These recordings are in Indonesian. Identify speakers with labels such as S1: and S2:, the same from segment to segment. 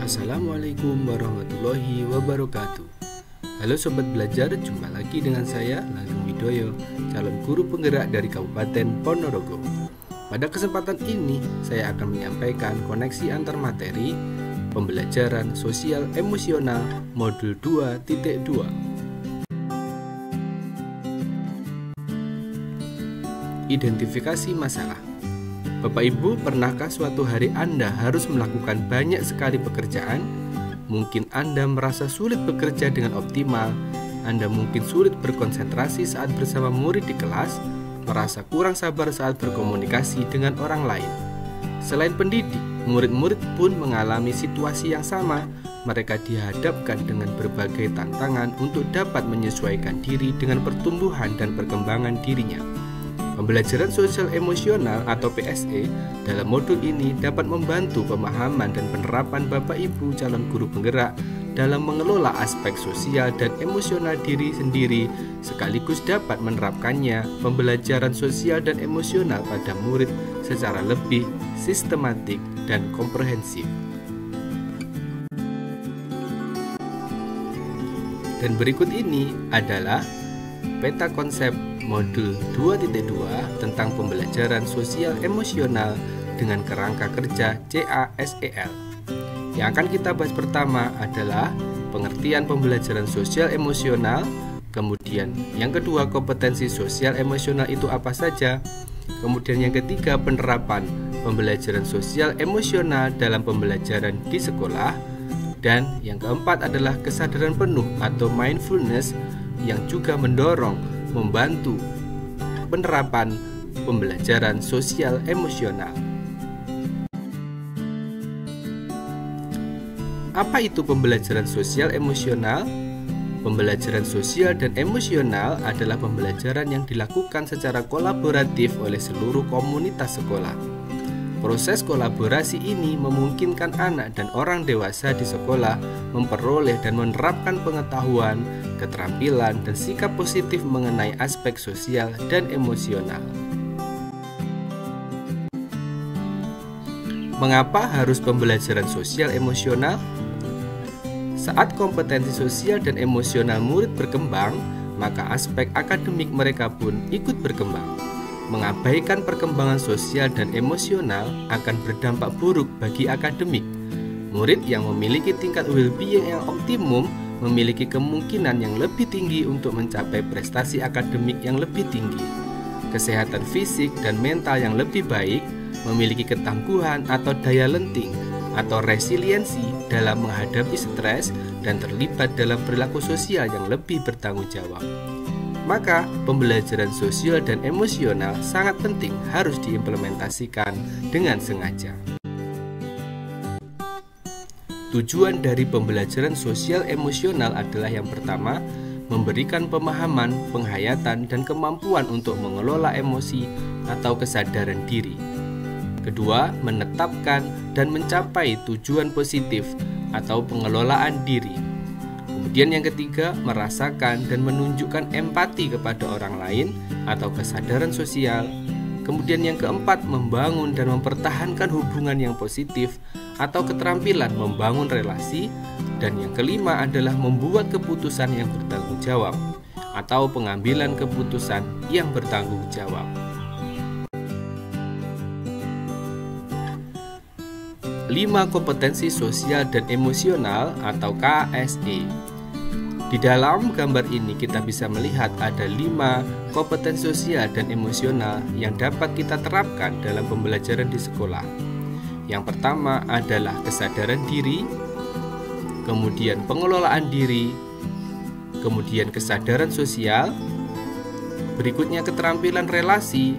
S1: Assalamualaikum warahmatullahi wabarakatuh. Halo Sobat Belajar, jumpa lagi dengan saya Langgeng Widoyo, calon guru penggerak dari Kabupaten Ponorogo. Pada kesempatan ini, saya akan menyampaikan koneksi antar materi pembelajaran sosial emosional modul 2.2. Identifikasi masalah. Bapak Ibu, pernahkah suatu hari Anda harus melakukan banyak sekali pekerjaan? Mungkin Anda merasa sulit bekerja dengan optimal, Anda mungkin sulit berkonsentrasi saat bersama murid di kelas, merasa kurang sabar saat berkomunikasi dengan orang lain. Selain pendidik, murid-murid pun mengalami situasi yang sama. Mereka dihadapkan dengan berbagai tantangan untuk dapat menyesuaikan diri dengan pertumbuhan dan perkembangan dirinya. Pembelajaran sosial emosional atau PSE dalam modul ini dapat membantu pemahaman dan penerapan Bapak Ibu calon guru penggerak dalam mengelola aspek sosial dan emosional diri sendiri, sekaligus dapat menerapkannya pembelajaran sosial dan emosional pada murid secara lebih sistematik dan komprehensif. Dan berikut ini adalah peta konsep modul 2.2 tentang pembelajaran sosial emosional dengan kerangka kerja CASEL. Yang akan kita bahas pertama adalah pengertian pembelajaran sosial emosional, kemudian yang kedua kompetensi sosial emosional itu apa saja, kemudian yang ketiga penerapan pembelajaran sosial emosional dalam pembelajaran di sekolah, dan yang keempat adalah kesadaran penuh atau mindfulness yang juga membantu penerapan pembelajaran sosial emosional. Apa itu pembelajaran sosial emosional? Pembelajaran sosial dan emosional adalah pembelajaran yang dilakukan secara kolaboratif oleh seluruh komunitas sekolah. Proses kolaborasi ini memungkinkan anak dan orang dewasa di sekolah memperoleh dan menerapkan pengetahuan, keterampilan, dan sikap positif mengenai aspek sosial dan emosional. Mengapa harus pembelajaran sosial emosional? Saat kompetensi sosial dan emosional murid berkembang, maka aspek akademik mereka pun ikut berkembang. Mengabaikan perkembangan sosial dan emosional akan berdampak buruk bagi akademik. Murid yang memiliki tingkat well-being yang optimum memiliki kemungkinan yang lebih tinggi untuk mencapai prestasi akademik yang lebih tinggi. Kesehatan fisik dan mental yang lebih baik, memiliki ketangguhan atau daya lenting atau resiliensi dalam menghadapi stres dan terlibat dalam perilaku sosial yang lebih bertanggung jawab. Maka, pembelajaran sosial dan emosional sangat penting harus diimplementasikan dengan sengaja. Tujuan dari pembelajaran sosial emosional adalah yang pertama, memberikan pemahaman, penghayatan, dan kemampuan untuk mengelola emosi atau kesadaran diri. Kedua, menetapkan dan mencapai tujuan positif atau pengelolaan diri. Kemudian yang ketiga, merasakan dan menunjukkan empati kepada orang lain atau kesadaran sosial. Kemudian yang keempat, membangun dan mempertahankan hubungan yang positif atau keterampilan membangun relasi. Dan yang kelima adalah membuat keputusan yang bertanggung jawab atau pengambilan keputusan yang bertanggung jawab. 5 kompetensi sosial dan emosional atau KSE. Di dalam gambar ini kita bisa melihat ada 5 kompetensi sosial dan emosional yang dapat kita terapkan dalam pembelajaran di sekolah. Yang pertama adalah kesadaran diri, kemudian pengelolaan diri, kemudian kesadaran sosial, berikutnya keterampilan relasi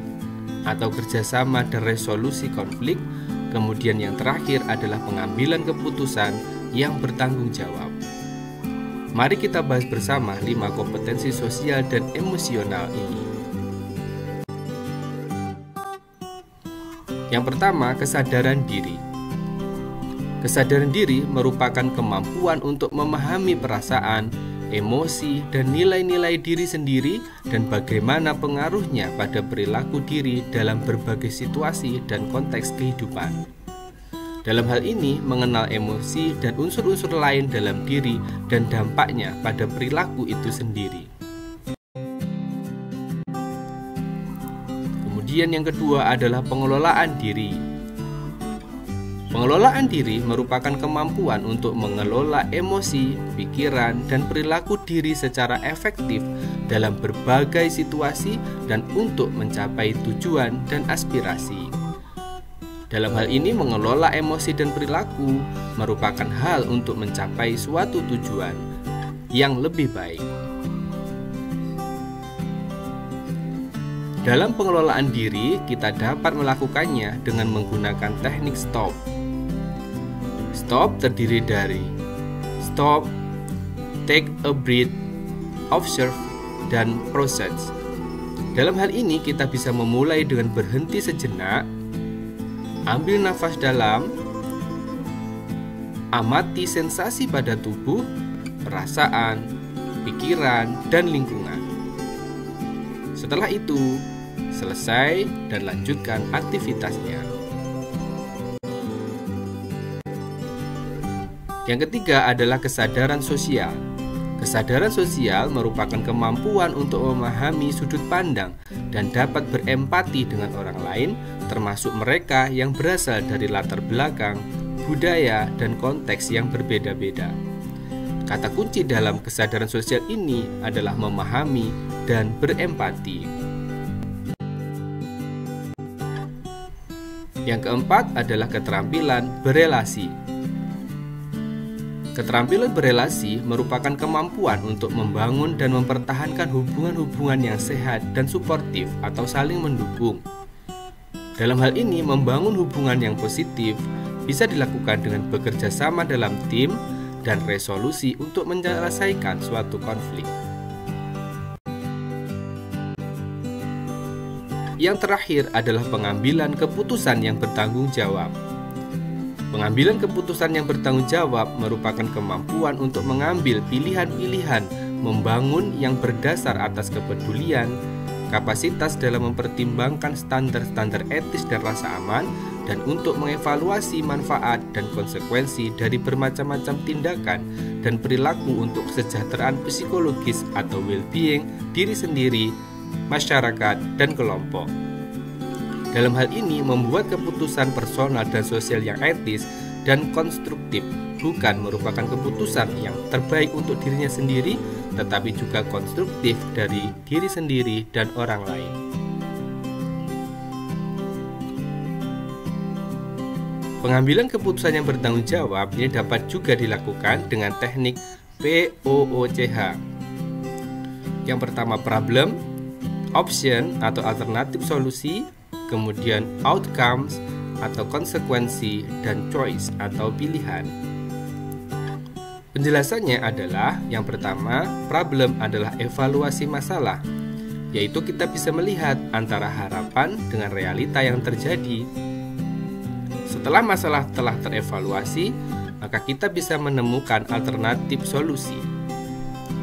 S1: atau kerjasama dan resolusi konflik, kemudian yang terakhir adalah pengambilan keputusan yang bertanggung jawab. Mari kita bahas bersama 5 kompetensi sosial dan emosional ini. Yang pertama, kesadaran diri. Kesadaran diri merupakan kemampuan untuk memahami perasaan, emosi, dan nilai-nilai diri sendiri dan bagaimana pengaruhnya pada perilaku diri dalam berbagai situasi dan konteks kehidupan. Dalam hal ini, mengenal emosi dan unsur-unsur lain dalam diri dan dampaknya pada perilaku itu sendiri. Kemudian yang kedua adalah pengelolaan diri. Pengelolaan diri merupakan kemampuan untuk mengelola emosi, pikiran, dan perilaku diri secara efektif dalam berbagai situasi dan untuk mencapai tujuan dan aspirasi. Dalam hal ini, mengelola emosi dan perilaku merupakan hal untuk mencapai suatu tujuan yang lebih baik. Dalam pengelolaan diri, kita dapat melakukannya dengan menggunakan teknik STOP. STOP terdiri dari stop, take a breath, observe, dan process. Dalam hal ini kita bisa memulai dengan berhenti sejenak, ambil nafas dalam, amati sensasi pada tubuh, perasaan, pikiran, dan lingkungan. Setelah itu, selesai dan lanjutkan aktivitasnya. Yang ketiga adalah kesadaran sosial. Kesadaran sosial merupakan kemampuan untuk memahami sudut pandang dan dapat berempati dengan orang lain, termasuk mereka yang berasal dari latar belakang, budaya, dan konteks yang berbeda-beda. Kata kunci dalam kesadaran sosial ini adalah memahami dan berempati. Yang keempat adalah keterampilan berelasi. Keterampilan berelasi merupakan kemampuan untuk membangun dan mempertahankan hubungan-hubungan yang sehat dan suportif atau saling mendukung. Dalam hal ini, membangun hubungan yang positif bisa dilakukan dengan bekerja sama dalam tim dan resolusi untuk menyelesaikan suatu konflik. Yang terakhir adalah pengambilan keputusan yang bertanggung jawab. Pengambilan keputusan yang bertanggung jawab merupakan kemampuan untuk mengambil pilihan-pilihan membangun yang berdasar atas kepedulian, kapasitas dalam mempertimbangkan standar-standar etis dan rasa aman, dan untuk mengevaluasi manfaat dan konsekuensi dari bermacam-macam tindakan dan perilaku untuk kesejahteraan psikologis atau well-being diri sendiri, masyarakat, dan kelompok. Dalam hal ini, membuat keputusan personal dan sosial yang etis dan konstruktif bukan merupakan keputusan yang terbaik untuk dirinya sendiri, tetapi juga konstruktif dari diri sendiri dan orang lain. Pengambilan keputusan yang bertanggung jawab ini dapat juga dilakukan dengan teknik POOCH. Yang pertama, problem, option atau alternatif solusi, kemudian outcomes atau konsekuensi, dan choice atau pilihan. Penjelasannya adalah, yang pertama, problem adalah evaluasi masalah, yaitu kita bisa melihat antara harapan dengan realita yang terjadi. Setelah masalah telah terevaluasi, maka kita bisa menemukan alternatif solusi.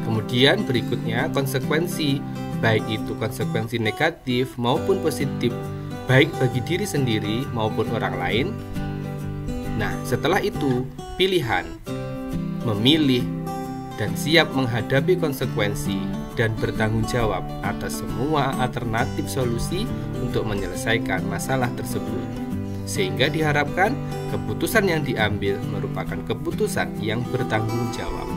S1: Kemudian berikutnya konsekuensi, baik itu konsekuensi negatif maupun positif, baik bagi diri sendiri maupun orang lain. Nah, setelah itu pilihan, memilih dan siap menghadapi konsekuensi dan bertanggung jawab atas semua alternatif solusi untuk menyelesaikan masalah tersebut. Sehingga diharapkan keputusan yang diambil merupakan keputusan yang bertanggung jawab.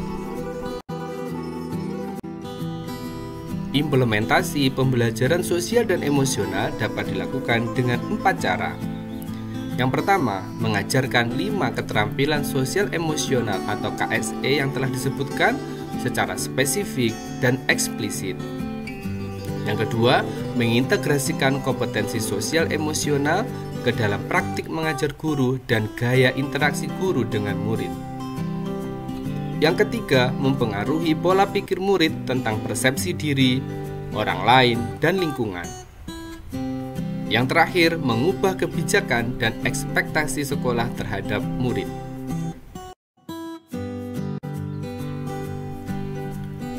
S1: Implementasi pembelajaran sosial dan emosional dapat dilakukan dengan 4 cara. Yang pertama, mengajarkan 5 keterampilan sosial emosional atau KSE yang telah disebutkan secara spesifik dan eksplisit. Yang kedua, mengintegrasikan kompetensi sosial emosional ke dalam praktik mengajar guru dan gaya interaksi guru dengan murid. Yang ketiga, mempengaruhi pola pikir murid tentang persepsi diri, orang lain, dan lingkungan. Yang terakhir, mengubah kebijakan dan ekspektasi sekolah terhadap murid.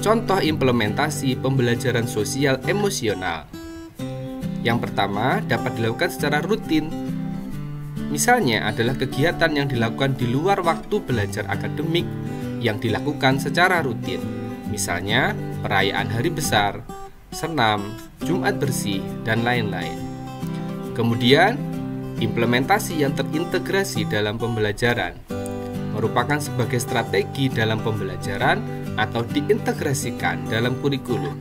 S1: Contoh implementasi pembelajaran sosial emosional. Yang pertama, dapat dilakukan secara rutin. Misalnya adalah kegiatan yang dilakukan di luar waktu belajar akademik yang dilakukan secara rutin. Misalnya perayaan hari besar, senam, Jumat bersih, dan lain-lain. Kemudian, implementasi yang terintegrasi dalam pembelajaran merupakan sebagai strategi dalam pembelajaran atau diintegrasikan dalam kurikulum.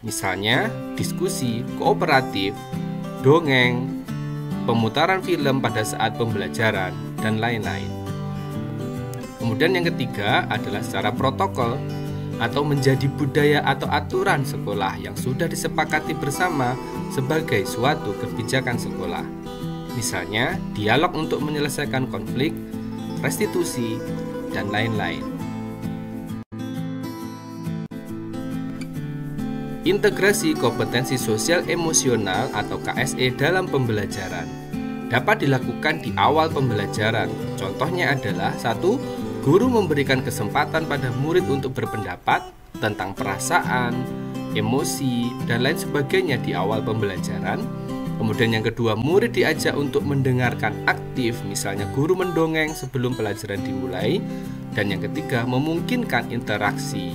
S1: Misalnya, diskusi, kooperatif, dongeng, pemutaran film pada saat pembelajaran, dan lain-lain. Kemudian yang ketiga adalah secara protokol atau menjadi budaya atau aturan sekolah yang sudah disepakati bersama sebagai suatu kebijakan sekolah. Misalnya, dialog untuk menyelesaikan konflik, restitusi, dan lain-lain. Integrasi kompetensi sosial emosional atau KSE dalam pembelajaran dapat dilakukan di awal pembelajaran. Contohnya adalah 1. Guru memberikan kesempatan pada murid untuk berpendapat tentang perasaan, emosi, dan lain sebagainya di awal pembelajaran. Kemudian yang kedua, murid diajak untuk mendengarkan aktif, misalnya guru mendongeng sebelum pelajaran dimulai. Dan yang ketiga, memungkinkan interaksi.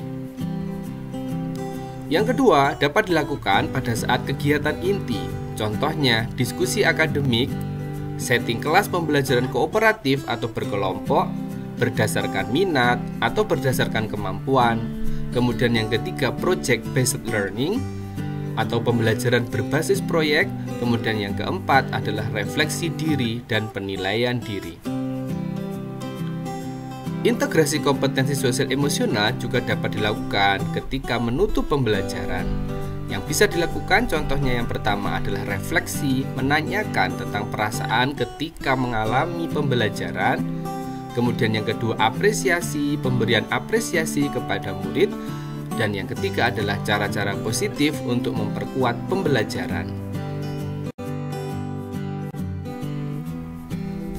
S1: Yang kedua, dapat dilakukan pada saat kegiatan inti. Contohnya, diskusi akademik, setting kelas pembelajaran kooperatif atau berkelompok, berdasarkan minat atau berdasarkan kemampuan. Kemudian yang ketiga, project based learning atau pembelajaran berbasis proyek. Kemudian yang keempat adalah refleksi diri dan penilaian diri. Integrasi kompetensi sosial emosional juga dapat dilakukan ketika menutup pembelajaran. Yang bisa dilakukan contohnya yang pertama adalah refleksi, menanyakan tentang perasaan ketika mengalami pembelajaran. Kemudian yang kedua, apresiasi, pemberian apresiasi kepada murid. Dan yang ketiga adalah cara-cara positif untuk memperkuat pembelajaran.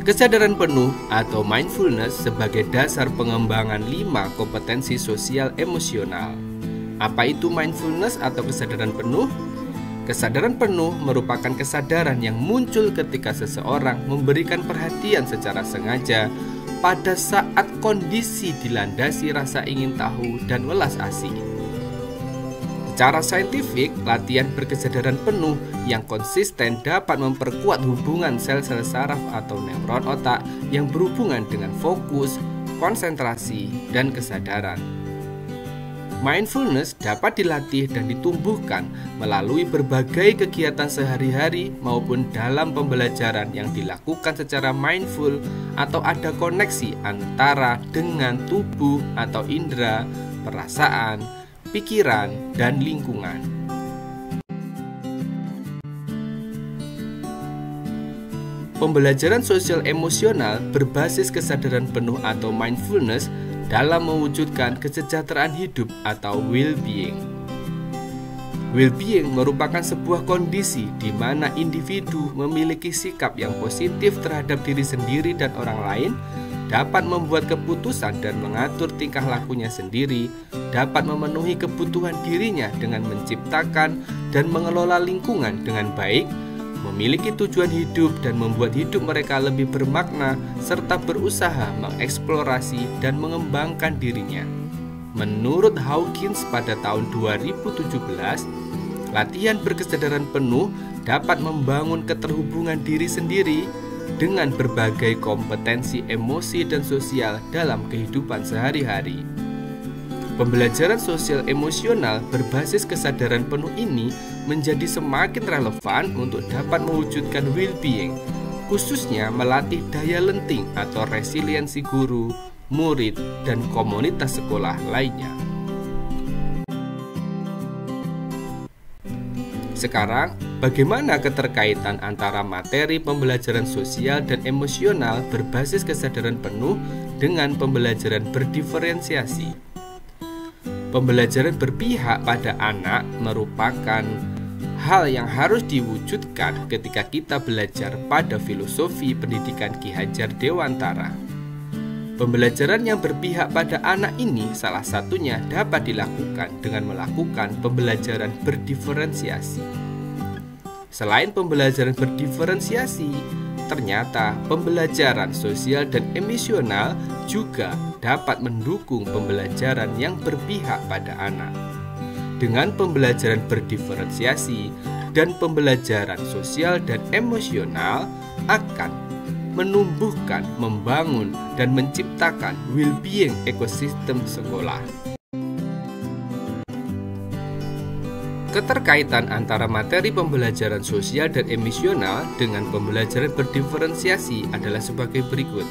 S1: Kesadaran penuh atau mindfulness sebagai dasar pengembangan 5 kompetensi sosial emosional. Apa itu mindfulness atau kesadaran penuh? Kesadaran penuh merupakan kesadaran yang muncul ketika seseorang memberikan perhatian secara sengaja pada saat kondisi dilandasi rasa ingin tahu dan welas asih. Secara saintifik, latihan berkesadaran penuh yang konsisten dapat memperkuat hubungan sel-sel saraf atau neuron otak yang berhubungan dengan fokus, konsentrasi, dan kesadaran. Mindfulness dapat dilatih dan ditumbuhkan melalui berbagai kegiatan sehari-hari maupun dalam pembelajaran yang dilakukan secara mindful atau ada koneksi antara dengan tubuh atau indera, perasaan, pikiran, dan lingkungan. Pembelajaran sosial emosional berbasis kesadaran penuh atau mindfulness dalam mewujudkan kesejahteraan hidup atau well-being. Well-being merupakan sebuah kondisi di mana individu memiliki sikap yang positif terhadap diri sendiri dan orang lain, dapat membuat keputusan dan mengatur tingkah lakunya sendiri, dapat memenuhi kebutuhan dirinya dengan menciptakan dan mengelola lingkungan dengan baik, memiliki tujuan hidup dan membuat hidup mereka lebih bermakna, serta berusaha mengeksplorasi dan mengembangkan dirinya. Menurut Hawkins pada tahun 2017, latihan berkesadaran penuh dapat membangun keterhubungan diri sendiri dengan berbagai kompetensi emosi dan sosial dalam kehidupan sehari-hari. Pembelajaran sosial emosional berbasis kesadaran penuh ini menjadi semakin relevan untuk dapat mewujudkan well-being, khususnya melatih daya lenting atau resiliensi guru, murid, dan komunitas sekolah lainnya. Sekarang, bagaimana keterkaitan antara materi pembelajaran sosial dan emosional berbasis kesadaran penuh dengan pembelajaran berdiferensiasi? Pembelajaran berpihak pada anak merupakan hal yang harus diwujudkan ketika kita belajar pada filosofi pendidikan Ki Hajar Dewantara. Pembelajaran yang berpihak pada anak ini salah satunya dapat dilakukan dengan melakukan pembelajaran berdiferensiasi. Selain pembelajaran berdiferensiasi, ternyata pembelajaran sosial dan emosional juga dapat mendukung pembelajaran yang berpihak pada anak. Dengan pembelajaran berdiferensiasi dan pembelajaran sosial dan emosional akan menumbuhkan, membangun, dan menciptakan well-being ekosistem sekolah. Keterkaitan antara materi pembelajaran sosial dan emosional dengan pembelajaran berdiferensiasi adalah sebagai berikut.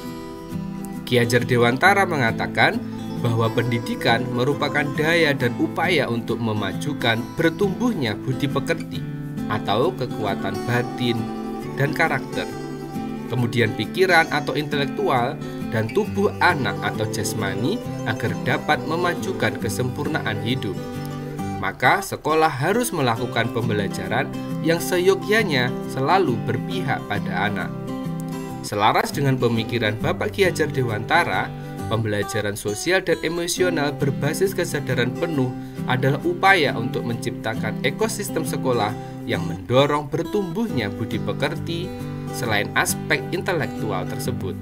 S1: Ki Hajar Dewantara mengatakan bahwa pendidikan merupakan daya dan upaya untuk memajukan bertumbuhnya budi pekerti atau kekuatan batin dan karakter, kemudian pikiran atau intelektual, dan tubuh anak atau jasmani agar dapat memajukan kesempurnaan hidup. Maka sekolah harus melakukan pembelajaran yang seyogyanya selalu berpihak pada anak. Selaras dengan pemikiran Bapak Ki Hajar Dewantara, pembelajaran sosial dan emosional berbasis kesadaran penuh adalah upaya untuk menciptakan ekosistem sekolah yang mendorong bertumbuhnya budi pekerti selain aspek intelektual tersebut.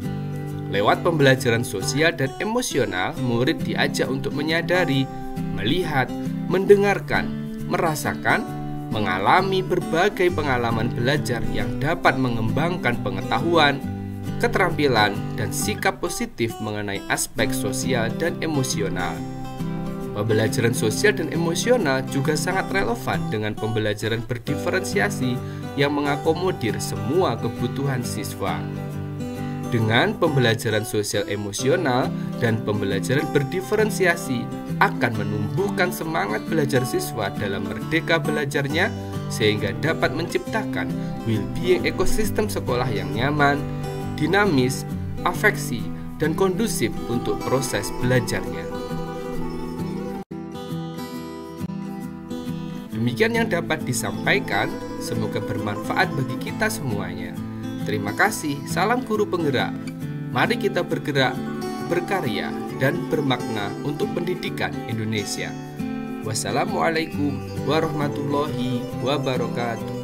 S1: Lewat pembelajaran sosial dan emosional, murid diajak untuk menyadari, melihat, mendengarkan, merasakan, mengalami berbagai pengalaman belajar yang dapat mengembangkan pengetahuan, keterampilan, dan sikap positif mengenai aspek sosial dan emosional. Pembelajaran sosial dan emosional juga sangat relevan dengan pembelajaran berdiferensiasi yang mengakomodir semua kebutuhan siswa. Dengan pembelajaran sosial emosional dan pembelajaran berdiferensiasi akan menumbuhkan semangat belajar siswa dalam merdeka belajarnya sehingga dapat menciptakan well-being ekosistem sekolah yang nyaman, dinamis, afeksi, dan kondusif untuk proses belajarnya. Demikian yang dapat disampaikan, semoga bermanfaat bagi kita semuanya. Terima kasih, salam guru penggerak. Mari kita bergerak, berkarya, dan bermakna untuk pendidikan Indonesia. Wassalamualaikum warahmatullahi wabarakatuh.